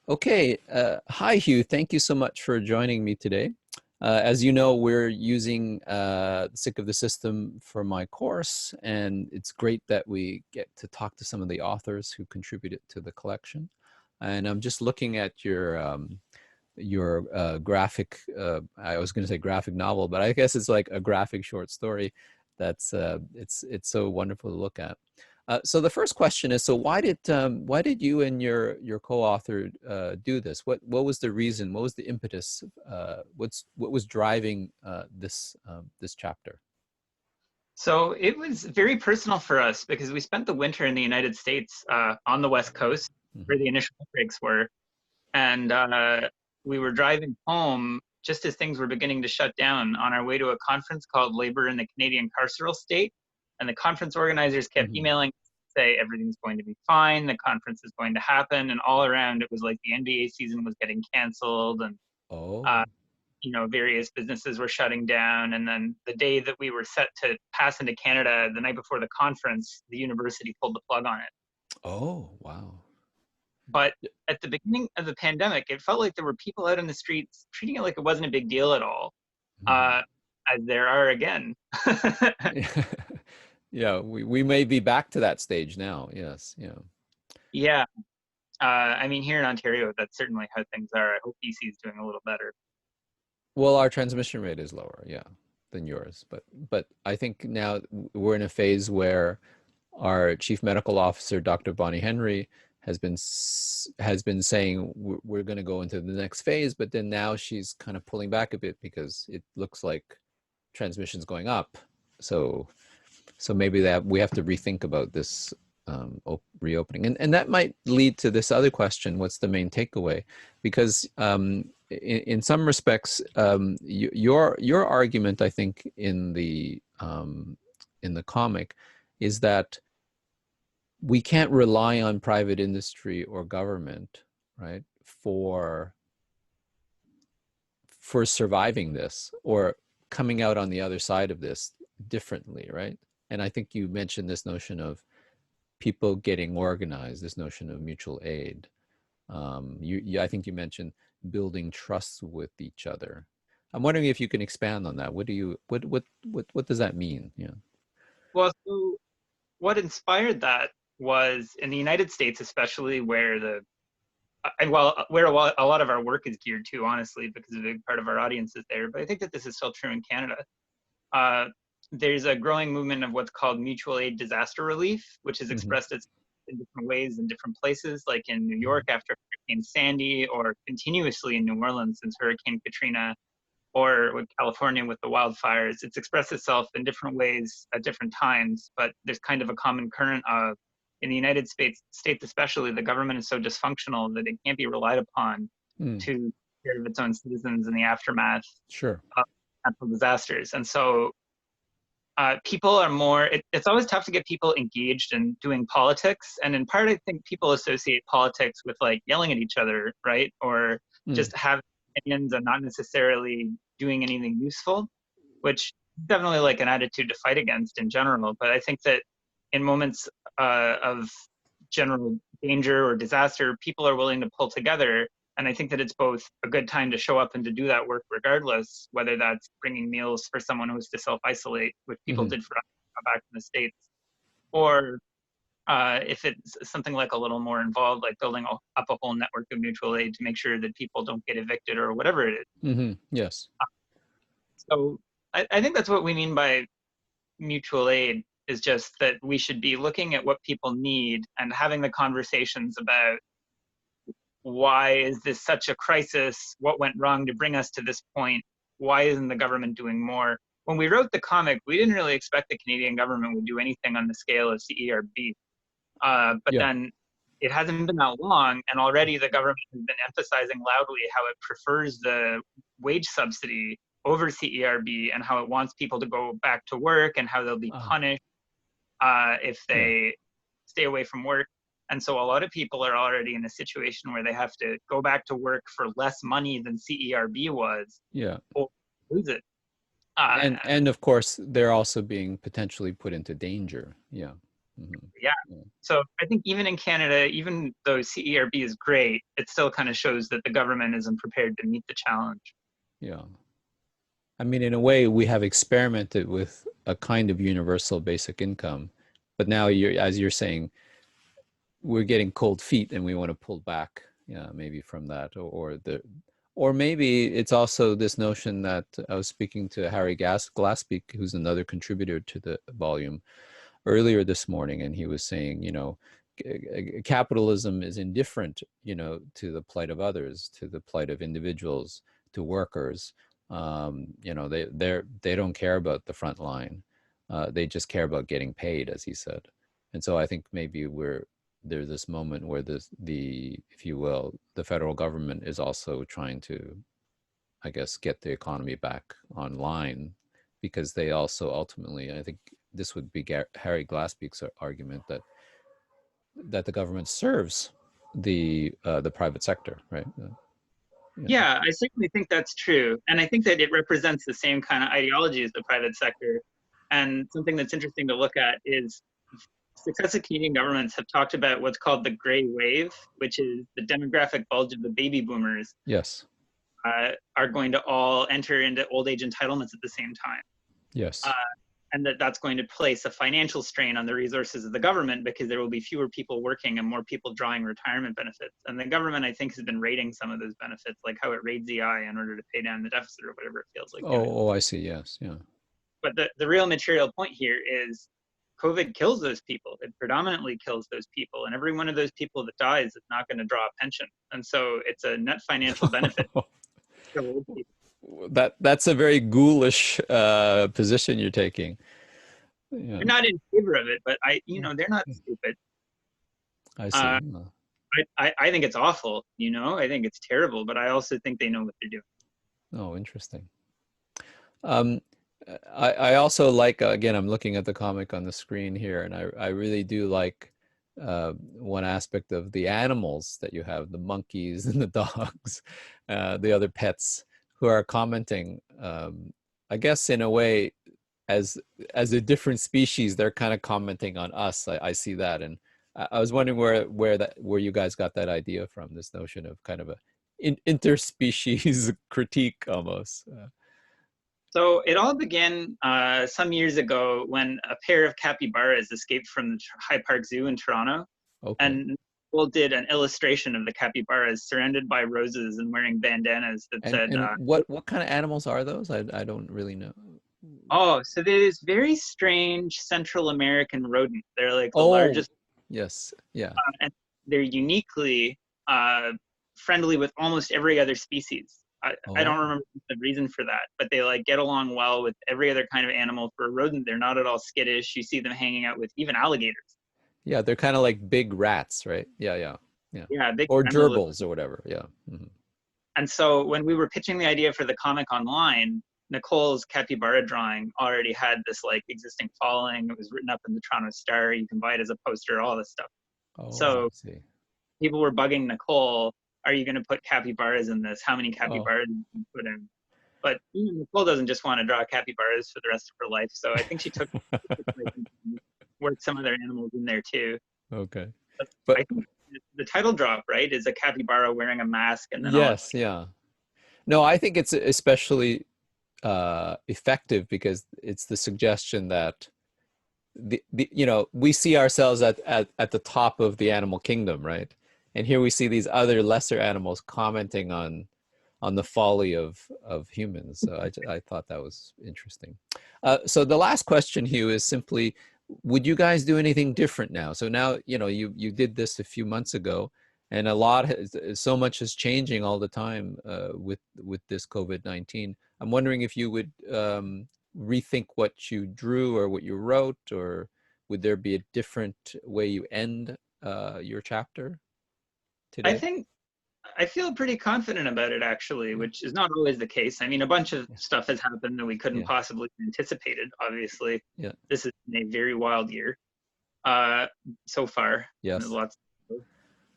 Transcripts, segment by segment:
Okay, hi Hugh. Thank you so much for joining me today. As you know, we're using Sick of the System for my course, and it's great that we get to talk to some of the authors who contributed to the collection. And I'm just looking at your graphic. I was going to say graphic novel, but I guess it's like a graphic short story. That's it's so wonderful to look at. So the first question is, so why did you and your co-author do this? What was the reason? What was the impetus? What was driving this chapter? So it was very personal for us because we spent the winter in the United States on the West Coast Hmm. where the initial outbreaks were. And we were driving home just as things were beginning to shut down on our way to a conference called Labor in the Canadian Carceral State. And the conference organizers kept Hmm. emailing to say everything's going to be fine, the conference is going to happen. And all around it was like the NBA season was getting canceled and Oh, uh, various businesses were shutting down. And then the day that we were set to pass into Canada, the night before the conference, the university pulled the plug on it. oh, wow. But at the beginning of the pandemic, it felt like there were people out in the streets treating it like it wasn't a big deal at all, Mhm. as there are again. Yeah, we may be back to that stage now. Yes, yeah. Yeah, I mean, here in Ontario, that's certainly how things are. I hope BC is doing a little better. Well, our transmission rate is lower, yeah, than yours, but I think now we're in a phase where our chief medical officer, Dr. Bonnie Henry, has been saying we're going to go into the next phase, but then now she's kind of pulling back a bit because it looks like transmission's going up. So so maybe that we have to rethink about this reopening, and that might lead to this other question: what's the main takeaway? Because in some respects, your argument, I think, in the comic, is that we can't rely on private industry or government, right, for surviving this or coming out on the other side of this differently, right? And I think you mentioned this notion of people getting organized, this notion of mutual aid. I think you mentioned building trust with each other. I'm wondering if you can expand on that. What does that mean? Yeah. Well, so what inspired that was in the United States, especially where where a lot of our work is geared to, honestly, because a big part of our audience is there. But I think that this is still true in Canada. Uh, there's a growing movement of what's called mutual aid disaster relief, which is Hmm. expressed in different ways in different places, like in New York Hmm. after Hurricane Sandy, or continuously in New Orleans since Hurricane Katrina, or with California with the wildfires. It's expressed itself in different ways at different times, but there's kind of a common current of, in the United States especially, the government is so dysfunctional that it can't be relied upon Mm, to take care of its own citizens in the aftermath sure. of natural disasters. And so people are more, it's always tough to get people engaged in doing politics. And in part, I think people associate politics with like yelling at each other, right? Or Mm, just having opinions and not necessarily doing anything useful, which is definitely like an attitude to fight against in general. But I think that in moments of general danger or disaster, people are willing to pull together. And I think that it's both a good time to show up and to do that work regardless, whether that's bringing meals for someone who's to self isolate, which people hmm. did for us back in the States, or if it's something like a little more involved, like building up a whole network of mutual aid to make sure that people don't get evicted or whatever it is. Hmm. Yes. So I think that's what we mean by mutual aid, is just that we should be looking at what people need and having the conversations about why is this such a crisis? What went wrong to bring us to this point? Why isn't the government doing more? When we wrote the comic, we didn't really expect the Canadian government would do anything on the scale of CERB. But Yeah. then it hasn't been that long, and already the government has been emphasizing loudly how it prefers the wage subsidy over CERB and how it wants people to go back to work and how they'll be Ah, punished if yeah. they stay away from work. And so a lot of people are already in a situation where they have to go back to work for less money than CERB was, Yeah. or lose it. Uh, And of course they're also being potentially put into danger. Yeah. Yeah. Yeah. So I think even in Canada, even though CERB is great, it still kind of shows that the government isn't prepared to meet the challenge. Yeah. I mean, in a way, we have experimented with a kind of universal basic income, but now you're, as you're saying, we're getting cold feet and we want to pull back, yeah, maybe from that, or maybe it's also this notion that I was speaking to Harry Glassbeak, who's another contributor to the volume, earlier this morning, and he was saying, capitalism is indifferent, to the plight of others, to the plight of individuals, to workers. They don't care about the front line. They just care about getting paid, as he said. And so I think maybe there's this moment where the if you will, the federal government is also trying to, I guess, get the economy back online, because they also ultimately, I think this would be Harry Glassbeak's argument, that the government serves the private sector, right? Yeah. Yeah, I certainly think that's true. And I think that it represents the same kind of ideology as the private sector. And something that's interesting to look at is successive Canadian governments have talked about what's called the gray wave, which is the demographic bulge of the baby boomers Yes. are going to all enter into old age entitlements at the same time. Uh, Yes. and that's going to place a financial strain on the resources of the government because there will be fewer people working and more people drawing retirement benefits. And the government, I think, has been raiding some of those benefits, like how it raids EI in order to pay down the deficit or whatever it feels like doing. Oh, I see. Yes. Yeah. But the real material point here is COVID kills those people. It predominantly kills those people. And every one of those people that dies is not going to draw a pension. And so it's a net financial benefit to old people. That's a very ghoulish position you're taking. Yeah. They're not in favor of it, but they're not stupid. I see. Uh, I think it's awful, I think it's terrible, but I also think they know what they're doing. Oh, interesting. Um, I also like, again, I'm looking at the comic on the screen here, and I really do like one aspect of the animals that you have, the monkeys and the dogs, the other pets who are commenting. I guess in a way, as a different species, they're kind of commenting on us. I see that, and I was wondering where you guys got that idea from, this notion of kind of a interspecies critique almost. So it all began some years ago when a pair of capybaras escaped from the High Park Zoo in Toronto. Okay. And Nicole did an illustration of the capybaras surrounded by roses and wearing bandanas that said, And what kind of animals are those? I don't really know. oh, so there's very strange Central American rodent. They're like the Oh, largest, yes. Yeah. and they're uniquely friendly with almost every other species. I don't Oh. remember the reason for that, but they like get along well with every other kind of animal. For a rodent, they're not at all skittish. You see them hanging out with even alligators. Yeah, they're kind of like big rats, right? Yeah, yeah. Yeah. Yeah, big Or friendly little. gerbils or whatever. Yeah. Mhm. And so when we were pitching the idea for the comic online, Nicole's capybara drawing already had this like existing following. It was written up in the Toronto Star. You can buy it as a poster, all this stuff. Oh, I So see. people were bugging Nicole, are you going to put capybaras in this? How many Oh. capybaras you can put in? But even Nicole doesn't just want to draw capybaras for the rest of her life. So I think she took worked some other animals in there too. Okay. But But I think the title drop, right, is a capybara wearing a mask and then all its. yes, yeah. No, I think it's especially effective because it's the suggestion that we see ourselves at the top of the animal kingdom, right? And here we see these other lesser animals commenting on the folly of humans. So I thought that was interesting. So the last question, Hugh, is simply, would you guys do anything different now? So now, you did this a few months ago, and so much is changing all the time with this COVID-19. I'm wondering if you would rethink what you drew or what you wrote, or would there be a different way you end your chapter I today? think I feel pretty confident about it actually, Yeah, which is not always the case. I mean, a bunch of yeah, stuff has happened that we couldn't yeah, possibly have anticipated. Obviously, yeah, this has been a very wild year uh, so far. There's yes, lots,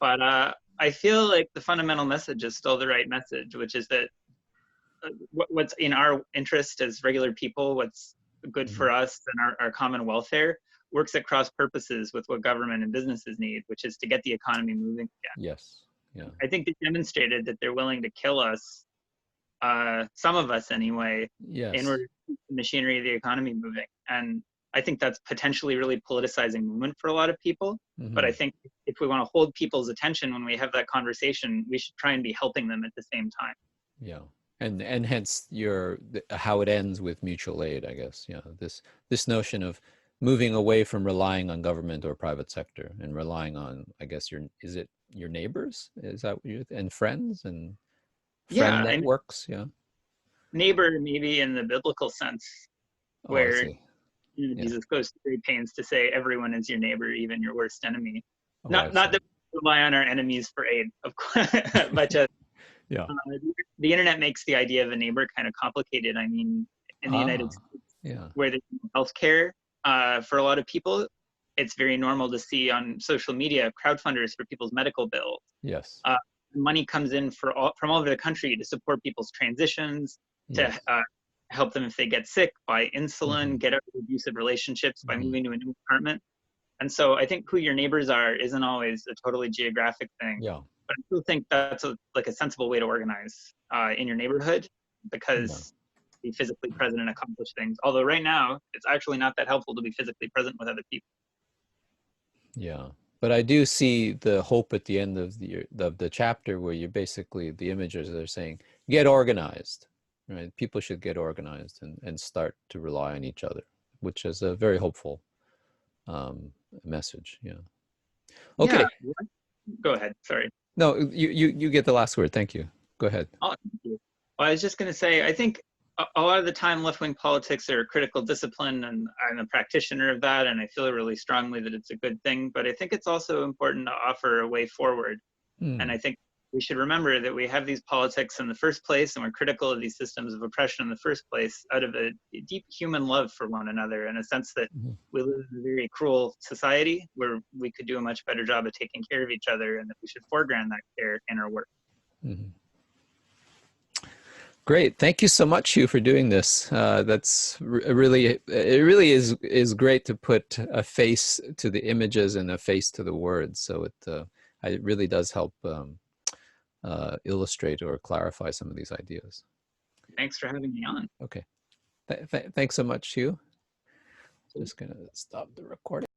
but I feel like the fundamental message is still the right message, which is that what's in our interest as regular people, what's good hmm, for us and our common welfare, works at cross purposes with what government and businesses need, which is to get the economy moving again. Yes. Yeah. I think they demonstrated that they're willing to kill us, some of us anyway, in Yes. order to keep the machinery of the economy moving. And I think that's potentially really politicizing movement for a lot of people. But I think if we want to hold people's attention when we have that conversation, we should try and be helping them at the same time. Yeah. And hence how it ends with mutual aid, I guess. Yeah. This notion of moving away from relying on government or private sector and relying on, I guess, is it your neighbors? Is that what and friends and friend Yeah, I mean, networks? Yeah. neighbor maybe in the biblical sense, Oh, I where see. Yeah. Jesus goes to great pains to say everyone is your neighbor, even your worst enemy. Oh, I Not see. that we rely on our enemies for aid, of course, but just Yeah. the internet makes the idea of a neighbor kind of complicated. I mean, in the United Ah, States, yeah. where there's healthcare for a lot of people, it's very normal to see on social media crowdfunders for people's medical bills. Yes. Money comes in from all over the country to support people's transitions, to Yes. help them if they get sick, buy insulin, Hmm. get out of abusive relationships by Hmm. moving to a new apartment. And so I think who your neighbors are isn't always a totally geographic thing. Yeah. But I still think that's like a sensible way to organize in your neighborhood, Yeah. because be physically present and accomplish things. Although right now, it's actually not that helpful to be physically present with other people. Yeah. But I do see the hope at the end of the chapter where you're basically the images are saying, get organized, right? People should get organized and start to rely on each other, which is a very hopeful message. Yeah. Okay. Yeah. Go ahead. Sorry. No, you get the last word. Thank you. Go ahead. Oh, thank you. Well, I was just going to say, I think a lot of the time left-wing politics are critical discipline, and I'm a practitioner of that, and I feel really strongly that it's a good thing. But I think it's also important to offer a way forward. And Hmm. I think we should remember that we have these politics in the first place, and we're critical of these systems of oppression in the first place out of a deep human love for one another, in a sense that Mhm. we live in a very cruel society where we could do a much better job of taking care of each other, and that we should foreground that care in our work. Mhm. Great. Thank you so much, Hugh, for doing this. It really is great to put a face to the images and a face to the words. So it really does help illustrate or clarify some of these ideas. Thanks for having me on. Okay. Thanks so much, Hugh. Just gonna stop the recording.